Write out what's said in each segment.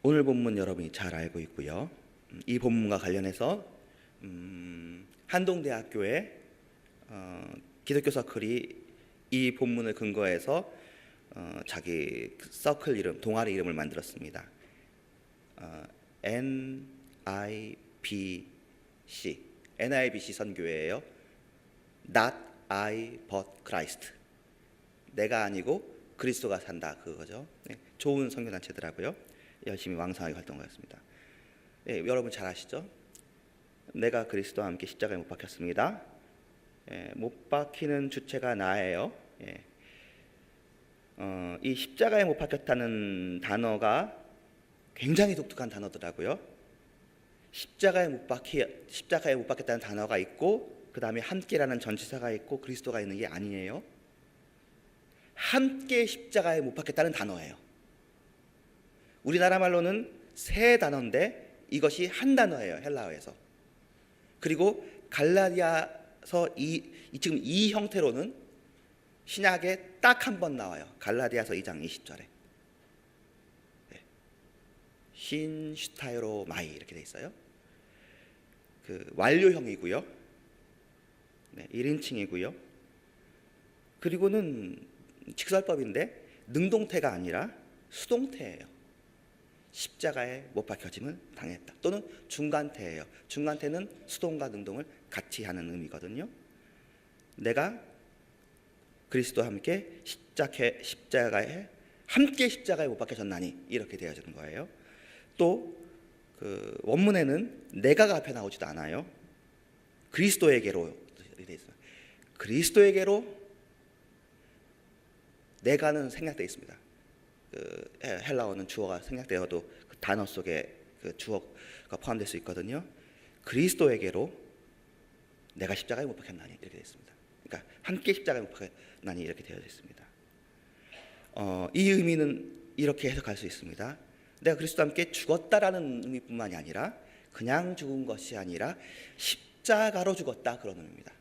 오늘 본문 여러분이 잘 알고 있고요. 이 본문과 관련해서 한동대학교의 기독교 서클이 이 본문을 근거해서 자기 서클 이름, 동아리 이름을 만들었습니다. NIBC 선교회예요. Not I but Christ. 내가 아니고 그리스도가 산다, 그거죠. 네, 좋은 선교단체더라고요. 열심히 왕성하게 활동하였습니다. 네, 여러분 잘 아시죠? 내가 그리스도와 함께 십자가에 못 박혔습니다. 못 박히는 주체가 나예요. 이 십자가에 못 박혔다는 단어가 굉장히 독특한 단어더라고요. 십자가에 못 박혔다는 단어가 있고, 그 다음에 함께라는 전치사가 있고 그리스도가 있는 게 아니에요. 함께 십자가에 못 박혔다는 단어예요. 우리나라 말로는 세 단어인데 이것이 한 단어예요, 헬라어에서. 그리고 갈라디아서 지금 이 형태로는 신약에 딱 한 번 나와요. 갈라디아서 2장 20절에 신슈타이로마이 이렇게 돼 있어요. 그 완료형이고요. 1인칭이고요. 그리고는 직설법인데 능동태가 아니라 수동태예요. 십자가에 못 박혀짐을 당했다. 또는 중간태예요. 중간태는 수동과 능동을 같이 하는 의미거든요. 내가 그리스도와 함께 십자가에 못 박혀졌나니, 이렇게 되어지는 거예요. 또 그 원문에는 내가가 앞에 나오지도 않아요. 그리스도에게로 되어 있어요. 그리스도에게로 내가는 생략되어 있습니다. 그 헬라어는 주어가 생략되어도 그 단어 속에 그 주어가 포함될 수 있거든요. 그리스도에게로 내가 십자가에 못 박혔나니, 이렇게 되어 있습니다. 그러니까 함께 십자가에 못 박혔나니, 이렇게 되어 있습니다. 이 의미는 이렇게 해석할 수 있습니다. 내가 그리스도와 함께 죽었다라는 의미뿐만이 아니라 그냥 죽은 것이 아니라 십자가로 죽었다, 그런 의미입니다.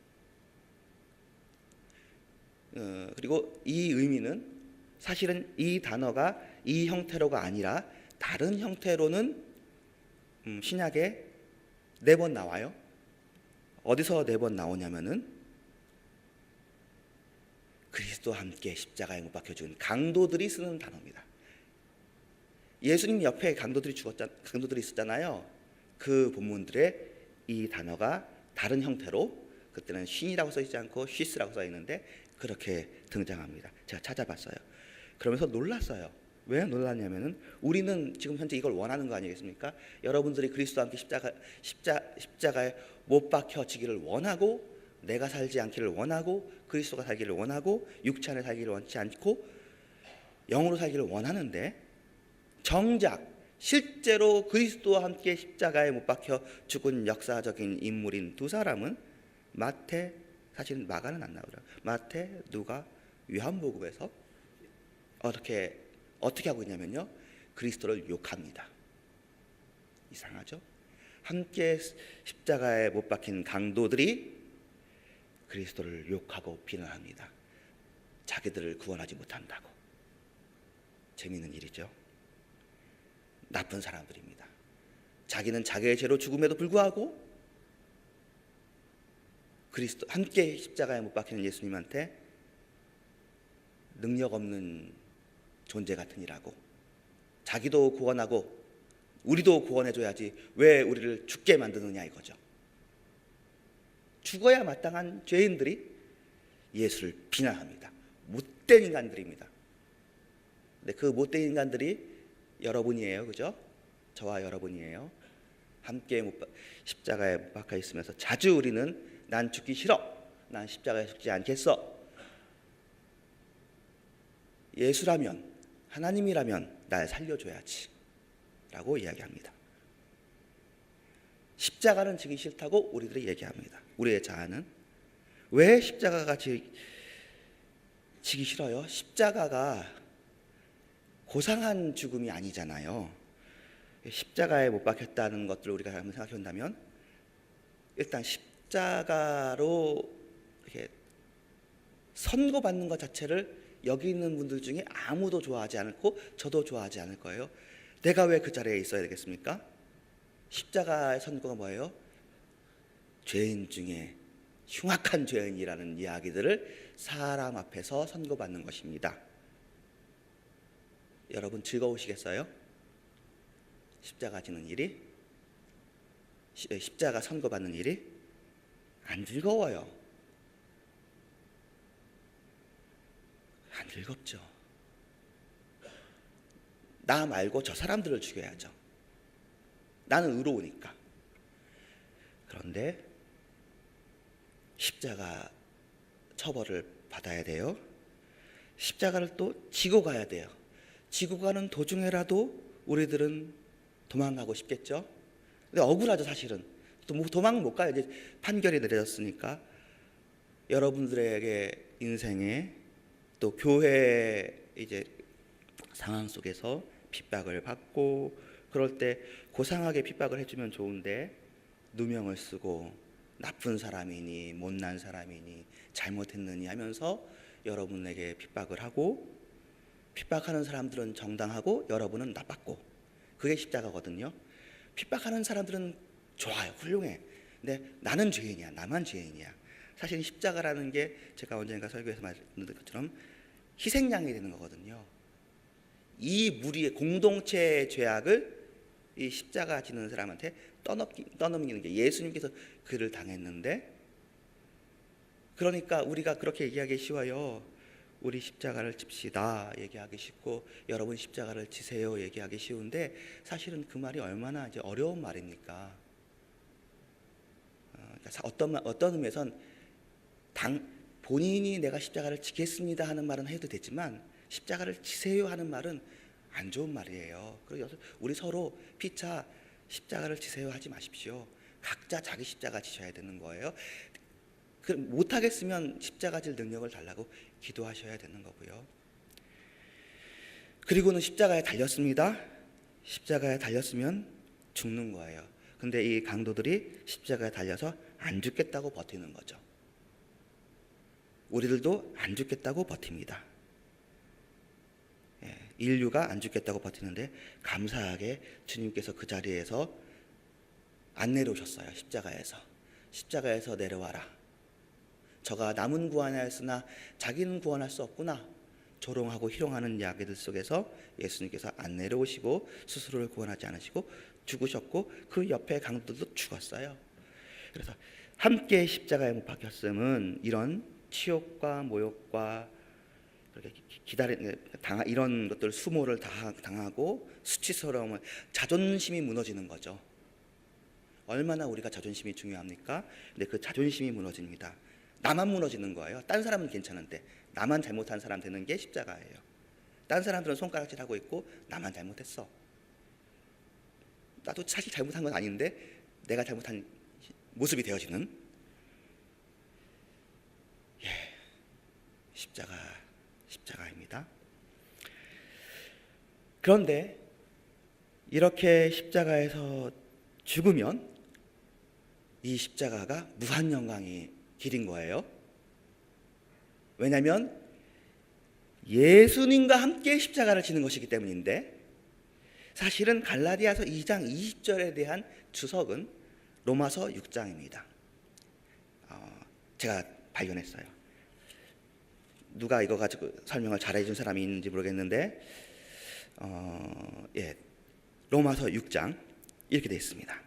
그리고 이 의미는 사실은 이 단어가 이 형태로가 아니라 다른 형태로는 신약에 4번 나와요. 어디서 4번 나오냐면은 그리스도와 함께 십자가에 못 박혀 죽은 강도들이 쓰는 단어입니다. 예수님 옆에 강도들이 있었잖아요. 그 본문들의 이 단어가 다른 형태로, 그때는 쉰이라고 써있지 않고 쉬스라고 써있는데 그렇게 등장합니다. 제가 찾아봤어요. 그러면서 놀랐어요. 왜 놀랐냐면은 우리는 지금 현재 이걸 원하는 거 아니겠습니까? 여러분들이 그리스도와 함께 십자가에 못 박혀지기를 원하고, 내가 살지 않기를 원하고, 그리스도가 살기를 원하고, 육체 안에 살기를 원치 않고 영으로 살기를 원하는데, 정작 실제로 그리스도와 함께 십자가에 못 박혀 죽은 역사적인 인물인 두 사람은 사실은 마가는 안 나오더라고요. 마태, 누가, 요한복음에서 어떻게 하고 있냐면요, 그리스도를 욕합니다. 이상하죠? 함께 십자가에 못 박힌 강도들이 그리스도를 욕하고 비난합니다. 자기들을 구원하지 못한다고. 재미있는 일이죠. 나쁜 사람들입니다. 자기는 자기의 죄로 죽음에도 불구하고 그리스도 함께 십자가에 못 박히는 예수님한테 능력 없는 존재 같으니라고, 자기도 구원하고 우리도 구원해줘야지 왜 우리를 죽게 만드느냐, 이거죠. 죽어야 마땅한 죄인들이 예수를 비난합니다. 못된 인간들입니다. 근데 그 못된 인간들이 여러분이에요, 그죠? 저와 여러분이에요. 함께 십자가에 못 박혀 있으면서 자주 우리는 난 죽기 싫어, 난 십자가에 죽지 않겠어, 예수라면, 하나님이라면 날 살려줘야지 라고 이야기합니다. 십자가는 지기 싫다고 우리들이 얘기합니다. 우리의 자아는. 왜 십자가가 지기 싫어요? 십자가가 고상한 죽음이 아니잖아요. 십자가에 못 박혔다는 것들을 우리가 한번 생각해 본다면, 일단 십자가로 이렇게 선고받는 것 자체를 여기 있는 분들 중에 아무도 좋아하지 않고 저도 좋아하지 않을 거예요. 내가 왜 그 자리에 있어야 되겠습니까? 십자가의 선고가 뭐예요? 죄인 중에 흉악한 죄인이라는 이야기들을 사람 앞에서 선고받는 것입니다. 여러분 즐거우시겠어요? 십자가 지는 일이? 십자가 선고받는 일이? 안 즐거워요. 안 즐겁죠. 나 말고 저 사람들을 죽여야죠. 나는 의로우니까. 그런데 십자가 처벌을 받아야 돼요. 십자가를 또 지고 가야 돼요. 지고 가는 도중에라도 우리들은 도망가고 싶겠죠. 근데 억울하죠, 사실은. 또 도망 못 가요. 이제 판결이 내려졌으니까. 여러분들에게 인생에 또 교회 이제 상황 속에서 핍박을 받고 그럴 때 고상하게 핍박을 해주면 좋은데 누명을 쓰고 나쁜 사람이니 못난 사람이니 잘못했느니 하면서 여러분에게 핍박을 하고 핍박하는 사람들은 정당하고 여러분은 나빴고 그게 십자가거든요. 핍박하는 사람들은 좋아요. 훌륭해. 근데 나는 죄인이야. 나만 죄인이야. 사실 십자가라는 게 제가 언젠가 설교에서 말씀드린 것처럼 희생양이 되는 거거든요. 이 무리의 공동체의 죄악을 이 십자가 지는 사람한테 떠넘기는 게 예수님께서 그를 당했는데 그러니까 우리가 그렇게 얘기하기 쉬워요. 우리 십자가를 집시다 얘기하기 쉽고 여러분 십자가를 지세요 얘기하기 쉬운데 사실은 그 말이 얼마나 이제 어려운 말입니까? 그러니까 어떤 의미에선 본인이 내가 십자가를 지겠습니다 하는 말은 해도 되지만 십자가를 지세요 하는 말은 안 좋은 말이에요. 그래서 우리 서로 피차 십자가를 지세요 하지 마십시오. 각자 자기 십자가 지셔야 되는 거예요. 못하겠으면 십자가 질 능력을 달라고 기도하셔야 되는 거고요. 그리고는 십자가에 달렸습니다. 십자가에 달렸으면 죽는 거예요. 근데 이 강도들이 십자가에 달려서 안 죽겠다고 버티는 거죠. 우리들도 안 죽겠다고 버팁니다. 인류가 안 죽겠다고 버티는데 감사하게 주님께서 그 자리에서 안 내려오셨어요. 십자가에서 내려와라. 저가 남은 구원하였으나 자기는 구원할 수 없구나. 조롱하고 희롱하는 이야기들 속에서 예수님께서 안 내려오시고 스스로를 구원하지 않으시고 죽으셨고 그 옆에 강도들도 죽었어요. 그래서 함께 십자가에 못 박혔음은 이런 치욕과 모욕과 이런 것들 수모를 당하고 수치스러움을 자존심이 무너지는 거죠. 얼마나 우리가 자존심이 중요합니까? 근데 그 자존심이 무너집니다. 나만 무너지는 거예요. 딴 사람은 괜찮은데 나만 잘못한 사람 되는 게 십자가예요. 딴 사람들은 손가락질하고 있고 나만 잘못했어. 나도 사실 잘못한 건 아닌데 내가 잘못한 모습이 되어지는 십자가입니다. 그런데 이렇게 십자가에서 죽으면 이 십자가가 무한 영광의 길인 거예요. 왜냐하면 예수님과 함께 십자가를 지는 것이기 때문인데 사실은 갈라디아서 2장 20절에 대한 주석은 로마서 6장입니다. 제가 발견했어요. 누가 이거 가지고 설명을 잘해준 사람이 있는지 모르겠는데 로마서 6장 이렇게 되어 있습니다.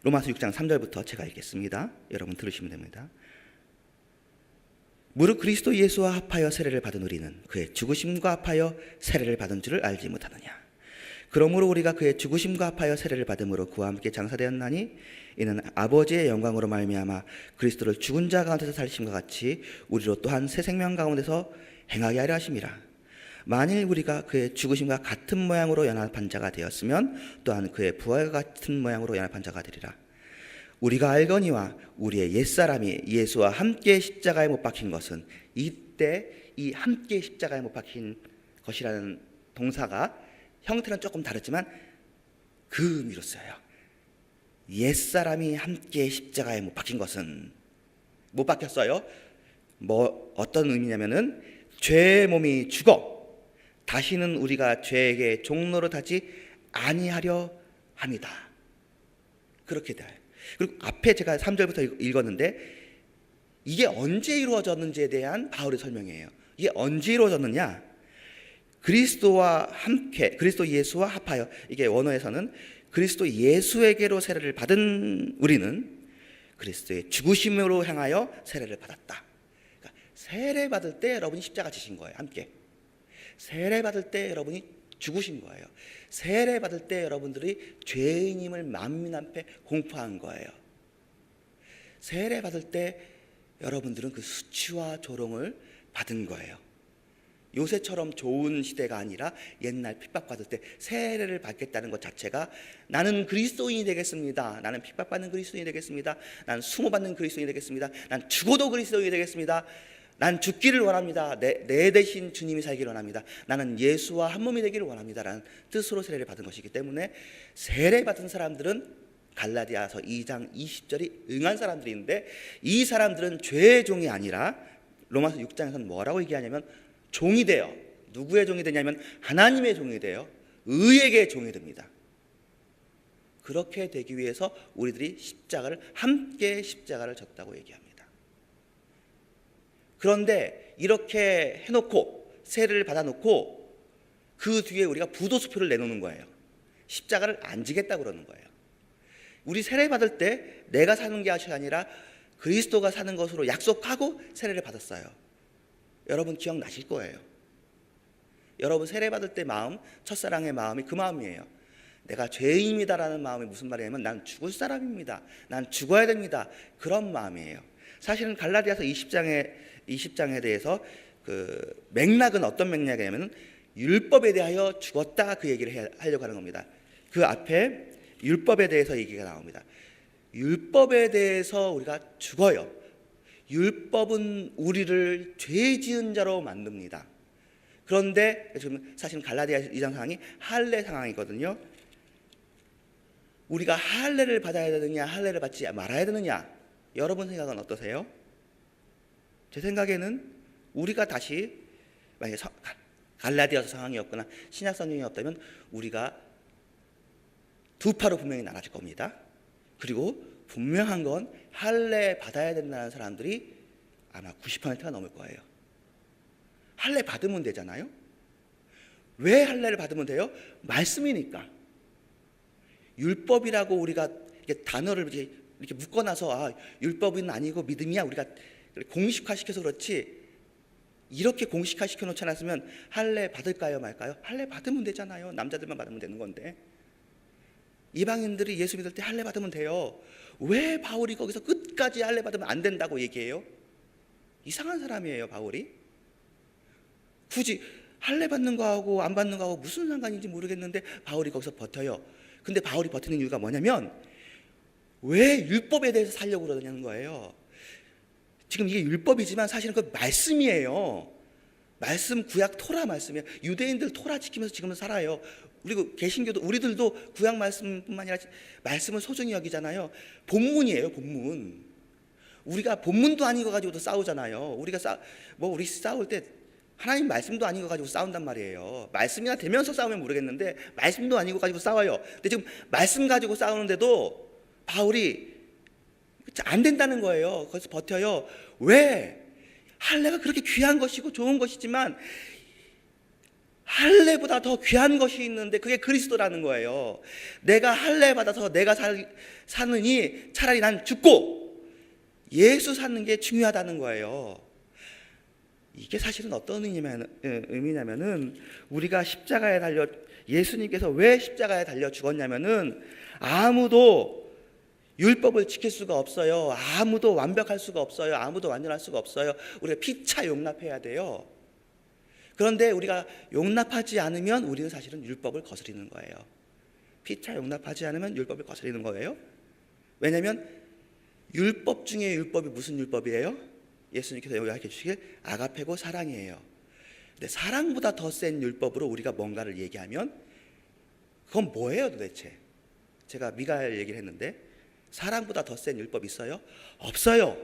로마서 6장 3절부터 제가 읽겠습니다. 여러분 들으시면 됩니다. 무릇 그리스도 예수와 합하여 세례를 받은 우리는 그의 죽으심과 합하여 세례를 받은 줄을 알지 못하느냐. 그러므로 우리가 그의 죽으심과 합하여 세례를 받음으로 그와 함께 장사되었나니 이는 아버지의 영광으로 말미암아 그리스도를 죽은 자 가운데서 살리심과 같이 우리로 또한 새 생명 가운데서 행하게 하려 하심이라. 만일 우리가 그의 죽으심과 같은 모양으로 연합한 자가 되었으면 또한 그의 부활과 같은 모양으로 연합한 자가 되리라. 우리가 알거니와 우리의 옛사람이 예수와 함께 십자가에 못 박힌 것은 이때 이 함께 십자가에 못 박힌 것이라는 동사가 형태는 조금 다르지만 그 의미로 써요. 옛사람이 함께 십자가에 못 박힌 것은 못 박혔어요. 어떤 의미냐면은 죄의 몸이 죽어 다시는 우리가 죄에게 종로로 타지 아니하려 합니다. 그렇게 돼요. 그리고 앞에 제가 3절부터 읽었는데 이게 언제 이루어졌는지에 대한 바울의 설명이에요. 이게 언제 이루어졌느냐? 그리스도와 함께, 그리스도 예수와 합하여, 이게 원어에서는 그리스도 예수에게로 세례를 받은 우리는 그리스도의 죽으심으로 향하여 세례를 받았다. 그러니까 세례 받을 때 여러분이 십자가 지신 거예요. 함께. 세례 받을 때 여러분이 죽으신 거예요. 세례 받을 때 여러분들이 죄인임을 만민 앞에 공포한 거예요. 세례 받을 때 여러분들은 그 수치와 조롱을 받은 거예요. 요새처럼 좋은 시대가 아니라 옛날 핍박받을 때 세례를 받겠다는 것 자체가 나는 그리스도인이 되겠습니다. 나는 핍박받는 그리스도인이 되겠습니다. 나는 수모받는 그리스도인이 되겠습니다. 난 죽어도 그리스도인이 되겠습니다. 난 죽기를 원합니다. 내 대신 주님이 살기를 원합니다. 나는 예수와 한 몸이 되기를 원합니다. 라는 뜻으로 세례를 받은 것이기 때문에 세례 받은 사람들은 갈라디아서 2장 20절이 응한 사람들인데 이 사람들은 죄의 종이 아니라 로마서 6장에서는 뭐라고 얘기하냐면 종이 돼요. 누구의 종이 되냐면 하나님의 종이 돼요. 의에게 종이 됩니다. 그렇게 되기 위해서 우리들이 함께 십자가를 졌다고 얘기합니다. 그런데 이렇게 해놓고 세례를 받아놓고 그 뒤에 우리가 부도수표를 내놓는 거예요. 십자가를 안 지겠다고 그러는 거예요. 우리 세례 받을 때 내가 사는 게 아니라 그리스도가 사는 것으로 약속하고 세례를 받았어요. 여러분 기억나실 거예요. 여러분 세례 받을 때 마음, 첫사랑의 마음이 그 마음이에요. 내가 죄인이다라는 마음이 무슨 말이냐면 난 죽을 사람입니다. 난 죽어야 됩니다. 그런 마음이에요. 사실은 갈라디아서 20장에 대해서 그 맥락은 어떤 맥락이냐면 율법에 대하여 죽었다 그 얘기를 하려고 하는 겁니다. 그 앞에 율법에 대해서 얘기가 나옵니다. 율법에 대해서 우리가 죽어요. 율법은 우리를 죄 지은 자로 만듭니다. 그런데 지금 사실 갈라디아 2장 상황이 할례 상황이거든요. 우리가 할례를 받아야 되느냐 할례를 받지 말아야 되느냐, 여러분 생각은 어떠세요? 제 생각에는 우리가 다시 만약에 갈라디아서 상황이었거나 신약 성경이 없다면 우리가 두 파로 분명히 나눠질 겁니다. 그리고 분명한 건 할례 받아야 된다는 사람들이 아마 90%가 넘을 거예요. 할례 받으면 되잖아요. 왜 할례를 받으면 돼요? 말씀이니까. 율법이라고 우리가 단어를 이렇게 묶어놔서 율법은 아니고 믿음이야 우리가 공식화시켜서 그렇지, 이렇게 공식화시켜 놓지 않았으면 할례 받을까요 말까요? 할례 받으면 되잖아요. 남자들만 받으면 되는 건데. 이방인들이 예수 믿을 때 할례 받으면 돼요. 왜 바울이 거기서 끝까지 할례 받으면 안 된다고 얘기해요? 이상한 사람이에요 바울이. 굳이 할례 받는 거하고 안 받는 거하고 무슨 상관인지 모르겠는데 바울이 거기서 버텨요. 근데 바울이 버티는 이유가 뭐냐면 왜 율법에 대해서 살려고 그러냐는 거예요. 지금 이게 율법이지만 사실은 그 말씀이에요. 말씀, 구약 토라 말씀이에요. 유대인들 토라 지키면서 지금은 살아요. 그리고 개신교도 우리들도 구약 말씀뿐만 아니라 말씀을 소중히 여기잖아요. 본문이에요, 본문. 우리가 본문도 아닌 거 가지고도 싸우잖아요. 우리 싸울 때 하나님 말씀도 아닌 거 가지고 싸운단 말이에요. 말씀이나 되면서 싸우면 모르겠는데 말씀도 아닌 거 가지고 싸워요. 근데 지금 말씀 가지고 싸우는데도 바울이 안 된다는 거예요. 거기서 버텨요. 왜? 할례가 그렇게 귀한 것이고 좋은 것이지만 할례보다 더 귀한 것이 있는데 그게 그리스도라는 거예요. 내가 할례 받아서 내가 사느니 차라리 난 죽고 예수 사는 게 중요하다는 거예요. 이게 사실은 어떤 의미냐면은 우리가 십자가에 달려, 예수님께서 왜 십자가에 달려 죽었냐면은 아무도 율법을 지킬 수가 없어요. 아무도 완벽할 수가 없어요. 아무도 완전할 수가 없어요. 우리가 피차 용납해야 돼요. 그런데 우리가 용납하지 않으면 우리는 사실은 율법을 거스리는 거예요. 피차 용납하지 않으면 율법을 거스리는 거예요. 왜냐하면 율법 중에 율법이 무슨 율법이에요? 예수님께서 여기 가르쳐 주시길 아가페고 사랑이에요. 근데 사랑보다 더 센 율법으로 우리가 뭔가를 얘기하면 그건 뭐예요 도대체? 제가 미가엘 얘기를 했는데 사랑보다 더 센 율법 있어요? 없어요.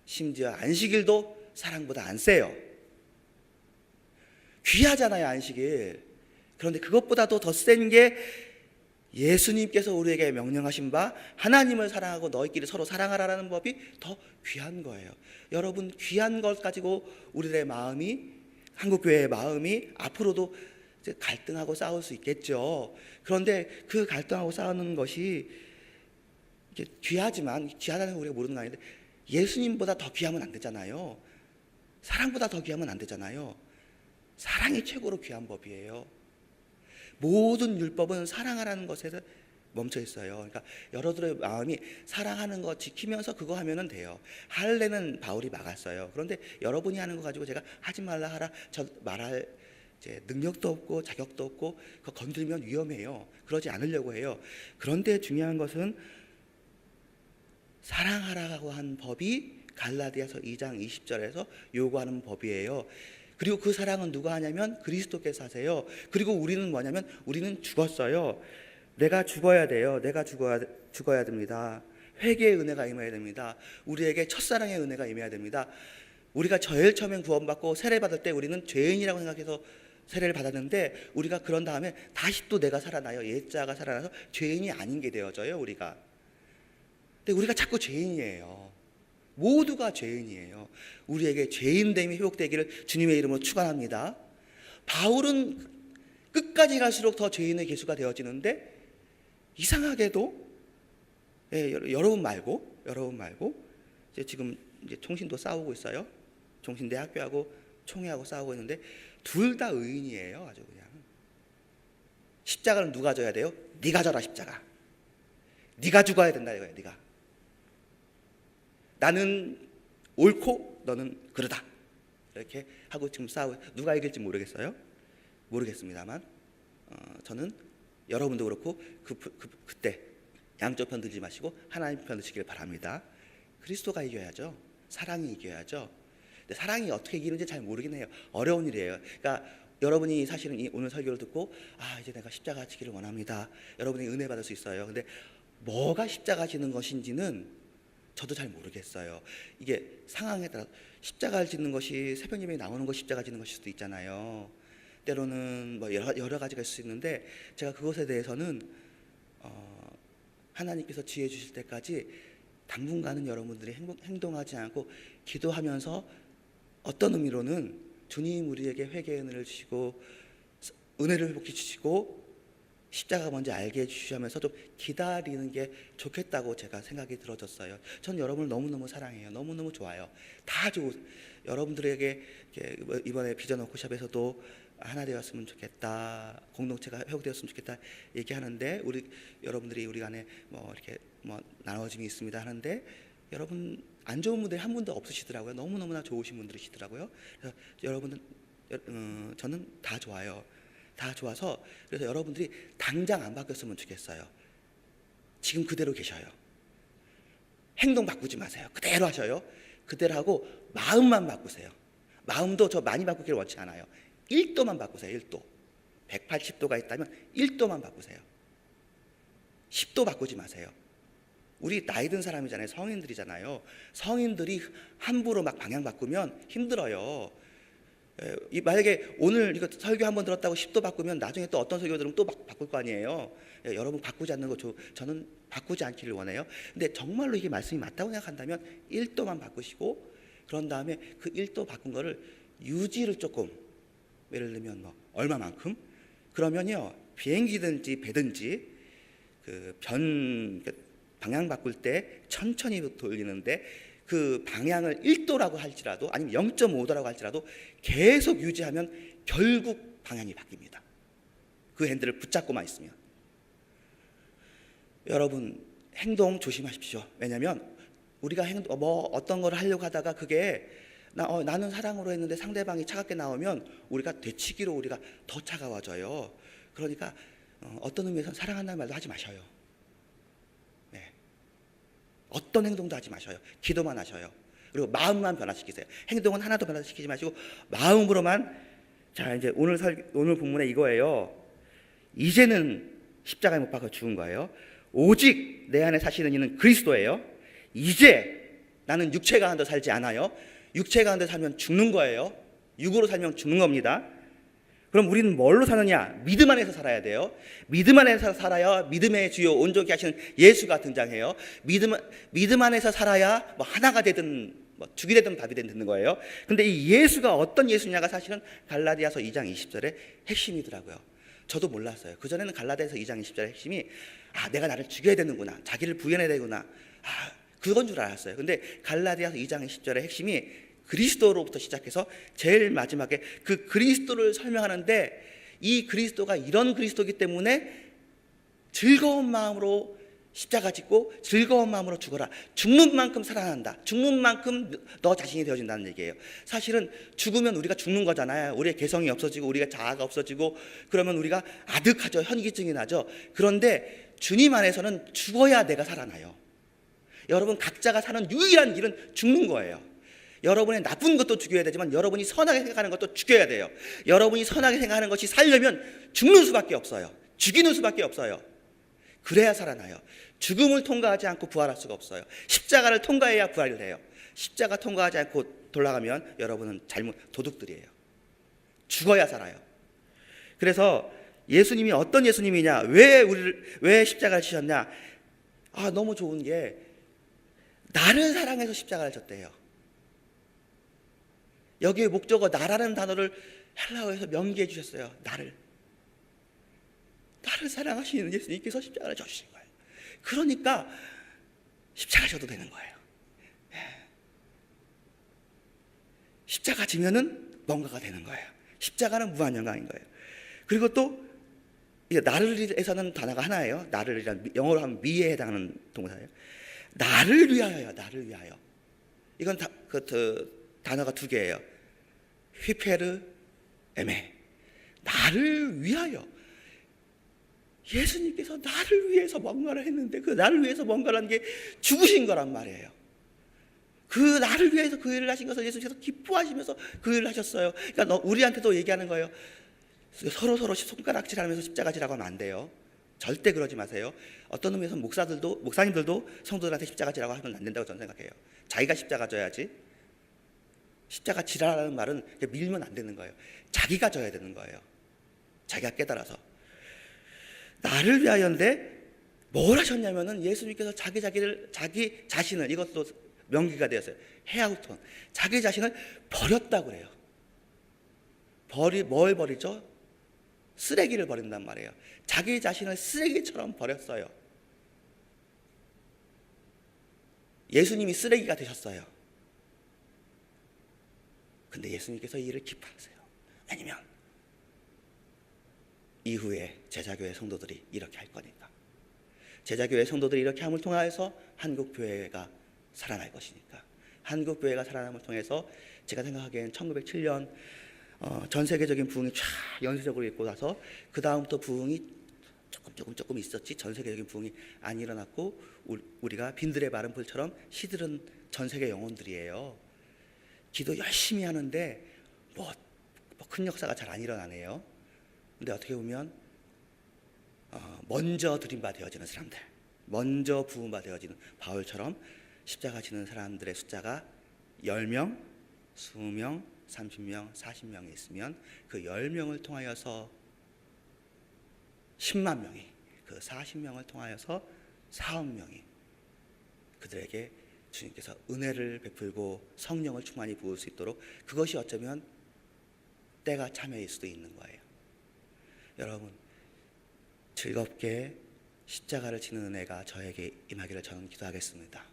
심지어 안식일도 사랑보다 안 세요. 귀하잖아요, 안식일. 그런데 그것보다도 더 센 게 예수님께서 우리에게 명령하신 바 하나님을 사랑하고 너희끼리 서로 사랑하라는 법이 더 귀한 거예요. 여러분, 귀한 것 가지고 우리의 마음이, 한국교회의 마음이 앞으로도 이제 갈등하고 싸울 수 있겠죠. 그런데 그 갈등하고 싸우는 것이 이게 귀하지만, 귀하다는 걸 우리가 모르는 거 아닌데, 예수님보다 더 귀하면 안 되잖아요. 사랑보다 더 귀하면 안 되잖아요. 사랑이 최고로 귀한 법이에요. 모든 율법은 사랑하라는 것에 멈춰 있어요. 그러니까 여러분들의 마음이 사랑하는 거 지키면서 그거 하면은 돼요. 할례는 바울이 막았어요. 그런데 여러분이 하는 거 가지고 제가 하지 말라 하라, 저 말할 이제 능력도 없고 자격도 없고 그거 건들면 위험해요. 그러지 않으려고 해요. 그런데 중요한 것은 사랑하라고 한 법이 갈라디아서 2장 20절에서 요구하는 법이에요. 그리고 그 사랑은 누가 하냐면 그리스도께서 하세요. 그리고 우리는 뭐냐면 우리는 죽었어요. 내가 죽어야 돼요. 내가 죽어야 됩니다. 회개의 은혜가 임해야 됩니다. 우리에게 첫사랑의 은혜가 임해야 됩니다. 우리가 제일 처음엔 구원받고 세례받을 때 우리는 죄인이라고 생각해서 세례를 받았는데, 우리가 그런 다음에 다시 또 내가 살아나요. 옛자가 살아나서 죄인이 아닌 게 되어져요, 우리가. 근데 우리가 자꾸 죄인이에요. 모두가 죄인이에요. 우리에게 죄인됨이 회복되기를 주님의 이름으로 축원합니다. 바울은 끝까지 갈수록 더 죄인의 계수가 되어지는데, 이상하게도 여러분 말고 이제 지금 이제 총신도 싸우고 있어요. 총신대학교하고 총회하고 싸우고 있는데 둘 다 의인이에요. 아주 그냥. 십자가는 누가 져야 돼요? 네가 져라, 십자가. 네가 죽어야 된다 이거예요. 네가. 나는 옳고 너는 그러다. 이렇게 하고 지금 싸우고, 누가 이길지 모르겠습니다만 저는 여러분도 그렇고 그때 양쪽 편 들지 마시고 하나님 편 드시길 바랍니다. 그리스도가 이겨야죠. 사랑이 이겨야죠. 근데 사랑이 어떻게 이기는지 잘 모르긴 해요. 어려운 일이에요. 그러니까 여러분이 사실은 오늘 설교를 듣고 이제 내가 십자가 지기를 원합니다. 여러분이 은혜 받을 수 있어요. 근데 뭐가 십자가 지는 것인지는 저도 잘 모르겠어요. 이게 상황에 따라 십자가를 짓는 것이 새벽 예배에 나오는 것 십자가 짓는 것일 수도 있잖아요. 때로는 뭐 여러 가지가 있을 수 있는데, 제가 그것에 대해서는 하나님께서 지혜 주실 때까지 당분간은 여러분들이 행동하지 않고 기도하면서, 어떤 의미로는 주님 우리에게 회개의 은혜를 주시고 은혜를 회복해 주시고 십자가가 뭔지 알게 해주시면서 좀 기다리는 게 좋겠다고 제가 생각이 들어졌어요. 전 여러분을 너무너무 사랑해요. 너무너무 좋아요. 다 좋고, 여러분들에게 이번에 비전 워크숍에서도 하나 되었으면 좋겠다, 공동체가 회복되었으면 좋겠다 얘기하는데, 여러분들이 우리 간에 이렇게 나눠짐이 있습니다 하는데, 여러분 안 좋은 분들이 한 분도 없으시더라고요. 너무너무나 좋으신 분들이시더라고요. 그래서 여러분은 저는 다 좋아요. 다 좋아서, 그래서 여러분들이 당장 안 바뀌었으면 좋겠어요. 지금 그대로 계셔요. 행동 바꾸지 마세요. 그대로 하셔요. 그대로 하고 마음만 바꾸세요. 마음도 저 많이 바꾸기를 원치 않아요. 1도만 바꾸세요. 1도. 180도가 있다면 1도만 바꾸세요. 10도 바꾸지 마세요. 우리 나이 든 사람이잖아요. 성인들이잖아요. 성인들이 함부로 막 방향 바꾸면 힘들어요. 만약에 오늘 이거 설교 한번 들었다고 10도 바꾸면 나중에 또 어떤 설교 들으면 또 바꿀 거 아니에요. 여러분 바꾸지 않는 거 저는 바꾸지 않기를 원해요. 근데 정말로 이게 말씀이 맞다고 생각한다면 1도만 바꾸시고, 그런 다음에 그 1도 바꾼 거를 유지를 조금, 예를 들면 얼마만큼, 그러면요 비행기든지 배든지 방향 바꿀 때 천천히 돌리는데, 그 방향을 1도라고 할지라도 아니면 0.5도라고 할지라도 계속 유지하면 결국 방향이 바뀝니다. 그 핸들을 붙잡고만 있으면. 여러분 행동 조심하십시오. 왜냐하면 우리가 어떤 걸 하려고 하다가 그게 나는 사랑으로 했는데 상대방이 차갑게 나오면 우리가 되치기로 우리가 더 차가워져요. 그러니까 어떤 의미에서 사랑한다는 말도 하지 마셔요. 어떤 행동도 하지 마셔요. 기도만 하셔요. 그리고 마음만 변화시키세요. 행동은 하나도 변화시키지 마시고 마음으로만. 자, 이제 오늘 본문에 이거예요. 이제는 십자가에 못 박아 죽은 거예요. 오직 내 안에 사시는 이는 그리스도예요. 이제 나는 육체 가운데 살지 않아요. 육체 가운데 살면 죽는 거예요. 육으로 살면 죽는 겁니다. 그럼 우리는 뭘로 사느냐? 믿음 안에서 살아야 돼요. 믿음 안에서 살아야 믿음의 주요 온전케 하시는 예수가 등장해요. 믿음 안에서 살아야 뭐 하나가 되든 뭐 죽이 되든 밥이 되는 거예요. 근데 이 예수가 어떤 예수냐가 사실은 갈라디아서 2장 20절의 핵심이더라고요. 저도 몰랐어요. 그전에는 갈라디아서 2장 20절의 핵심이 내가 나를 죽여야 되는구나, 자기를 부인해야 되구나, 그건 줄 알았어요. 근데 갈라디아서 2장 20절의 핵심이 그리스도로부터 시작해서 제일 마지막에 그 그리스도를 설명하는데, 이 그리스도가 이런 그리스도이기 때문에 즐거운 마음으로 십자가 짓고 즐거운 마음으로 죽어라. 죽는 만큼 살아난다. 죽는 만큼 너 자신이 되어진다는 얘기예요. 사실은 죽으면 우리가 죽는 거잖아요. 우리의 개성이 없어지고 우리가 자아가 없어지고 그러면 우리가 아득하죠. 현기증이 나죠. 그런데 주님 안에서는 죽어야 내가 살아나요. 여러분, 각자가 사는 유일한 길은 죽는 거예요. 여러분의 나쁜 것도 죽여야 되지만 여러분이 선하게 생각하는 것도 죽여야 돼요. 여러분이 선하게 생각하는 것이 살려면 죽는 수밖에 없어요. 죽이는 수밖에 없어요. 그래야 살아나요. 죽음을 통과하지 않고 부활할 수가 없어요. 십자가를 통과해야 부활을 해요. 십자가 통과하지 않고 돌아가면 여러분은 도둑들이에요. 죽어야 살아요. 그래서 예수님이 어떤 예수님이냐, 왜 십자가를 지셨냐? 너무 좋은 게 나를 사랑해서 십자가를 졌대요. 여기에 목적어 나라는 단어를 헬라어에서 명기해 주셨어요. 나를 사랑하시는 예수님께서 십자가를 져주신 거예요. 그러니까 십자가 져도 되는 거예요. 십자가 지면은 뭔가가 되는 거예요. 십자가는 무한 영광인 거예요. 그리고 또 나를에서는 단어가 하나예요. 나를이란 영어로 하면 미에 해당하는 동사예요. 나를 위하여요. 나를 위하여. 이건 단어가 두 개예요. 휘페르 에메. 나를 위하여. 예수님께서 나를 위해서 뭔가를 했는데 그 나를 위해서 뭔가를 한 게 죽으신 거란 말이에요. 그 나를 위해서 그 일을 하신 것을 예수님께서 기뻐하시면서 그 일을 하셨어요. 그러니까 우리한테도 얘기하는 거예요. 서로 손가락질하면서 십자가지라고 하면 안 돼요. 절대 그러지 마세요. 어떤 의미에서 목사님들도 성도들한테 십자가지라고 하면 안 된다고 저는 생각해요. 자기가 십자가 져야지. 십자가 지라라는 말은 밀면 안 되는 거예요. 자기가 져야 되는 거예요. 자기가 깨달아서. 나를 위하여인데 뭘 하셨냐면은 예수님께서 자기 자신을, 이것도 명기가 되었어요. 헤아우톤. 자기 자신을 버렸다고 그래요. 뭘 버리죠? 쓰레기를 버린단 말이에요. 자기 자신을 쓰레기처럼 버렸어요. 예수님이 쓰레기가 되셨어요. 근데 예수님께서 이 일을 기뻐하세요. 왜냐면 이후에 제자교회 성도들이 이렇게 할 거니까. 제자교회 성도들이 이렇게 함을 통하여서 한국교회가 살아날 것이니까. 한국교회가 살아남을 통해서 제가 생각하기엔 1907년 전 세계적인 부흥이 쫙 연쇄적으로 있고 나서 그 다음부터 부흥이 조금 있었지 전 세계적인 부흥이 안 일어났고, 우리가 빈들의 마른 풀처럼 시들은 전 세계 영혼들이에요. 기도 열심히 하는데 큰 역사가 잘 안 일어나네요. 근데 어떻게 보면 먼저 드림바 되어지는 사람들, 먼저 부흥바 되어지는 바울처럼 십자가 지는 사람들의 숫자가 10명, 20명, 30명, 40명이 있으면 그 10명을 통하여서 10만 명이, 그 40명을 통하여서 4억 명이 그들에게 주님께서 은혜를 베풀고 성령을 충만히 부을 수 있도록, 그것이 어쩌면 때가 참여일 수도 있는 거예요. 여러분, 즐겁게 십자가를 지는 은혜가 저에게 임하기를 저는 기도하겠습니다.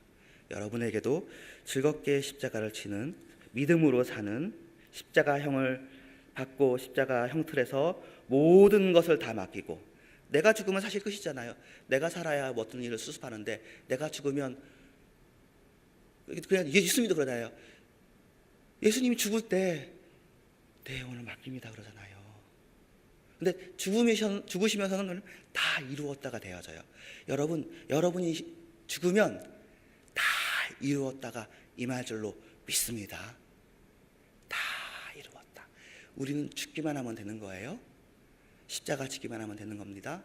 여러분에게도 즐겁게 십자가를 지는, 믿음으로 사는, 십자가형을 받고 십자가 형틀에서 모든 것을 다 맡기고, 내가 죽으면 사실 끝이잖아요. 내가 살아야 어떤 일을 수습하는데 내가 죽으면, 그냥 예수님도 그러잖아요. 예수님이 죽을 때 내 영혼을 맡깁니다 그러잖아요. 근데 죽으시면서는 다 이루었다가 되어져요. 여러분이 죽으면 다 이루었다가 임할 줄로 믿습니다. 다 이루었다. 우리는 죽기만 하면 되는 거예요. 십자가 지기만 하면 되는 겁니다.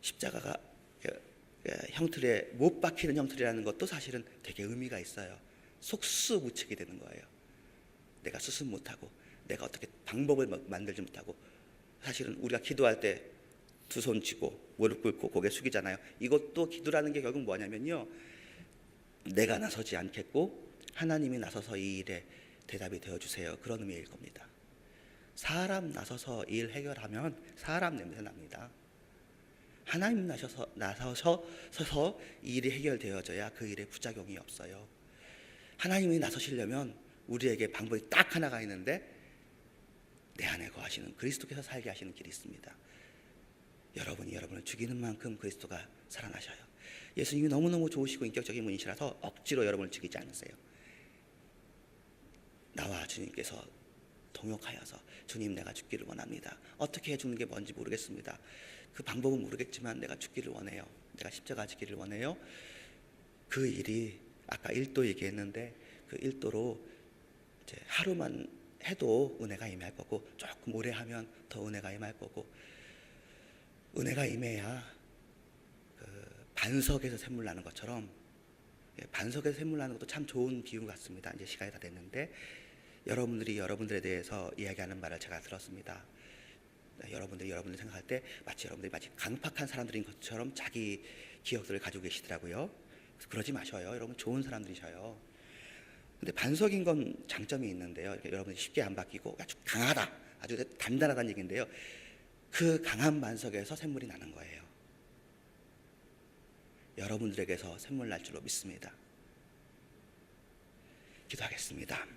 십자가가 형틀에 못 박히는 형틀이라는 것도 사실은 되게 의미가 있어요. 속수무책이 되는 거예요. 내가 수습 못하고 내가 어떻게 방법을 만들지 못하고, 사실은 우리가 기도할 때 두 손 쥐고 무릎 꿇고 고개 숙이잖아요. 이것도 기도라는 게 결국 뭐냐면요, 내가 나서지 않겠고 하나님이 나서서 이 일에 대답이 되어주세요, 그런 의미일 겁니다. 사람 나서서 일 해결하면 사람 냄새 납니다. 하나님 나서서 이 일이 해결되어져야 그 일에 부작용이 없어요. 하나님이 나서시려면 우리에게 방법이 딱 하나가 있는데, 내 안에 거하시는 그리스도께서 살게 하시는 길이 있습니다. 여러분이 여러분을 죽이는 만큼 그리스도가 살아나셔요. 예수님이 너무너무 좋으시고 인격적인 분이시라서 억지로 여러분을 죽이지 않으세요. 나와 주님께서 동역하여서, 주님 내가 죽기를 원합니다. 어떻게 해주는 게 뭔지 모르겠습니다. 그 방법은 모르겠지만 내가 죽기를 원해요. 내가 십자가 지기를 원해요. 그 일이 아까 1도 얘기했는데, 그 1도로 이제 하루만 해도 은혜가 임할 거고, 조금 오래 하면 더 은혜가 임할 거고, 은혜가 임해야 그 반석에서 샘물 나는 것처럼, 반석에서 샘물 나는 것도 참 좋은 비유 같습니다. 이제 시간이 다 됐는데, 여러분들이 여러분들에 대해서 이야기하는 말을 제가 들었습니다. 여러분들 생각할 때 여러분들이 마치 강팍한 사람들인 것처럼 자기 기억들을 가지고 계시더라고요. 그래서 그러지 마셔요. 여러분 좋은 사람들이셔요. 근데 반석인 건 장점이 있는데요, 여러분이 쉽게 안 바뀌고 아주 강하다, 아주 단단하다는 얘기인데요, 그 강한 반석에서 샘물이 나는 거예요. 여러분들에게서 샘물 날 줄로 믿습니다. 기도하겠습니다.